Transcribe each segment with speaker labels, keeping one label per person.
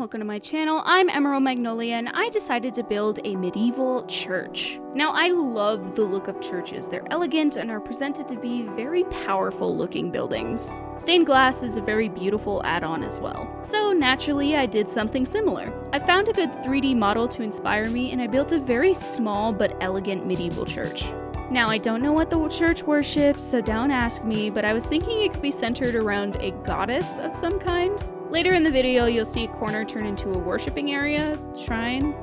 Speaker 1: welcome to my channel. I'm Emerald Magnolia and I decided to build a medieval church. Now I love the look of churches. They're elegant and are presented to be very powerful looking buildings. Stained glass is a very beautiful add-on as well. So naturally I did something similar. I found a good 3D model to inspire me and I built a very small but elegant medieval church. Now, I don't know what the church worships, so don't ask me, but I was thinking it could be centered around a goddess of some kind. Later in the video, you'll see a corner turn into a worshiping area, shrine,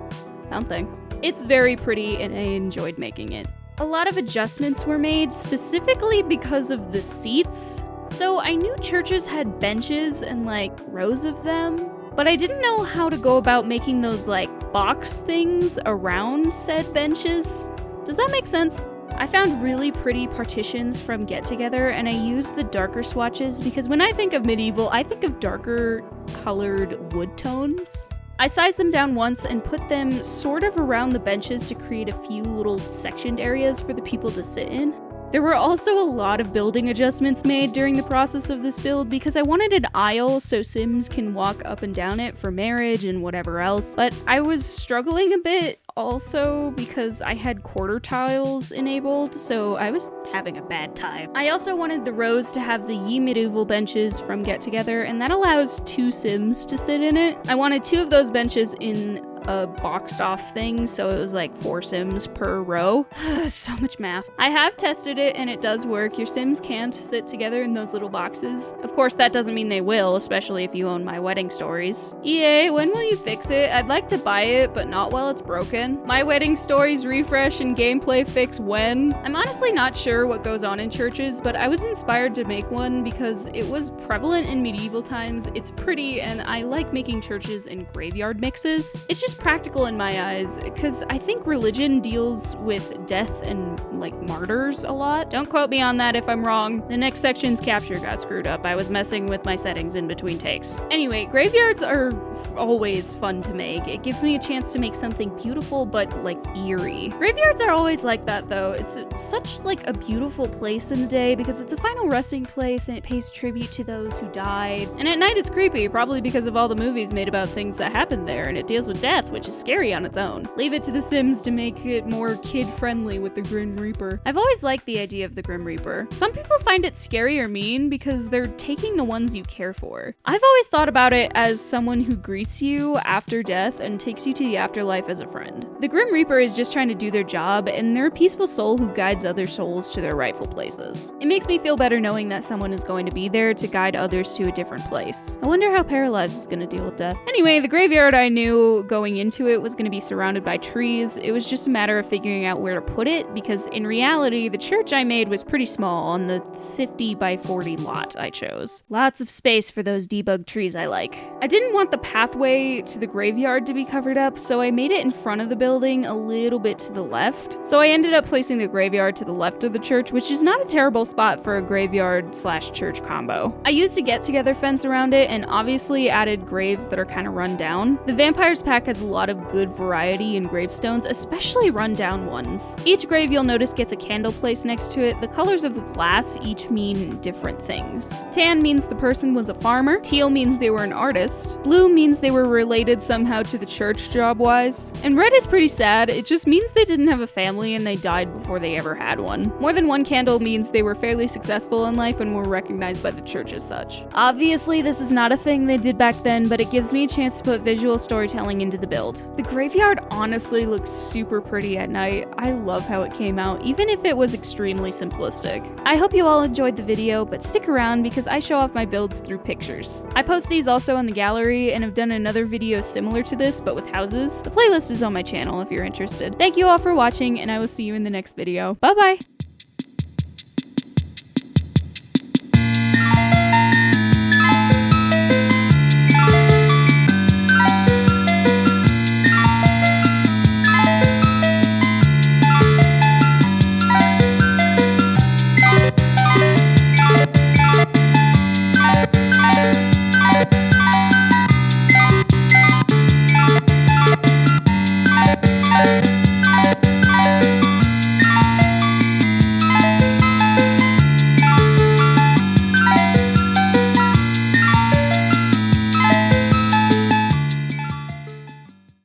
Speaker 1: something. It's very pretty and I enjoyed making it. A lot of adjustments were made specifically because of the seats. So I knew churches had benches and like rows of them, but I didn't know how to go about making those like box things around said benches. Does that make sense? I found really pretty partitions from Get Together and I used the darker swatches because when I think of medieval, I think of darker colored wood tones. I sized them down once and put them sort of around the benches to create a few little sectioned areas for the people to sit in. There were also a lot of building adjustments made during the process of this build because I wanted an aisle so Sims can walk up and down it for marriage and whatever else, but I was struggling a bit also because I had quarter tiles enabled, so I was having a bad time. I also wanted the rows to have the Ye Medieval benches from Get Together, and that allows 2 Sims to sit in it. I wanted 2 of those benches in a boxed off thing, so it was like 4 Sims per row. So much math. I have tested it and it does work. Your Sims can't sit together in those little boxes. Of course, that doesn't mean they will, especially if you own My Wedding Stories. EA, when will you fix it? I'd like to buy it, but not while it's broken. My Wedding Stories refresh and gameplay fix when? I'm honestly not sure what goes on in churches, but I was inspired to make one because it was prevalent in medieval times, it's pretty, and I like making churches and graveyard mixes. It's just practical in my eyes, because I think religion deals with death and like martyrs a lot. Don't quote me on that if I'm wrong. The next section's capture got screwed up. I was messing with my settings in between takes. Anyway, graveyards are always fun to make. It gives me a chance to make something beautiful but like eerie. Graveyards are always like that though. It's such like a beautiful place in the day because it's a final resting place and it pays tribute to those who died. And at night it's creepy, probably because of all the movies made about things that happened there, and it deals with death, which is scary on its own. Leave it to the Sims to make it more kid-friendly with the Grim Reaper. I've always liked the idea of the Grim Reaper. Some people find it scary or mean because they're taking the ones you care for. I've always thought about it as someone who greets you after death and takes you to the afterlife as a friend. The Grim Reaper is just trying to do their job, and they're a peaceful soul who guides other souls to their rightful places. It makes me feel better knowing that someone is going to be there to guide others to a different place. I wonder how Paralives is going to deal with death. Anyway, the graveyard I knew going into it was going to be surrounded by trees. It was just a matter of figuring out where to put it because in reality, the church I made was pretty small on the 50 by 40 lot I chose. Lots of space for those debugged trees I like. I didn't want the pathway to the graveyard to be covered up, so I made it in front of the building a little bit to the left. So I ended up placing the graveyard to the left of the church, which is not a terrible spot for a graveyard slash church combo. I used a get-together fence around it and obviously added graves that are kind of run down. The Vampires pack has a lot of good variety in gravestones, especially run-down ones. Each grave you'll notice gets a candle placed next to it. The colors of the glass each mean different things. Tan means the person was a farmer, teal means they were an artist, blue means they were related somehow to the church job-wise, and red is pretty sad. It just means they didn't have a family and they died before they ever had one. More than one candle means they were fairly successful in life and were recognized by the church as such. Obviously, this is not a thing they did back then, but it gives me a chance to put visual storytelling into the build. The graveyard honestly looks super pretty at night. I love how it came out, even if it was extremely simplistic. I hope you all enjoyed the video, but stick around because I show off my builds through pictures. I post these also in the gallery and have done another video similar to this, but with houses. The playlist is on my channel if you're interested. Thank you all for watching, and I will see you in the next video. Bye bye!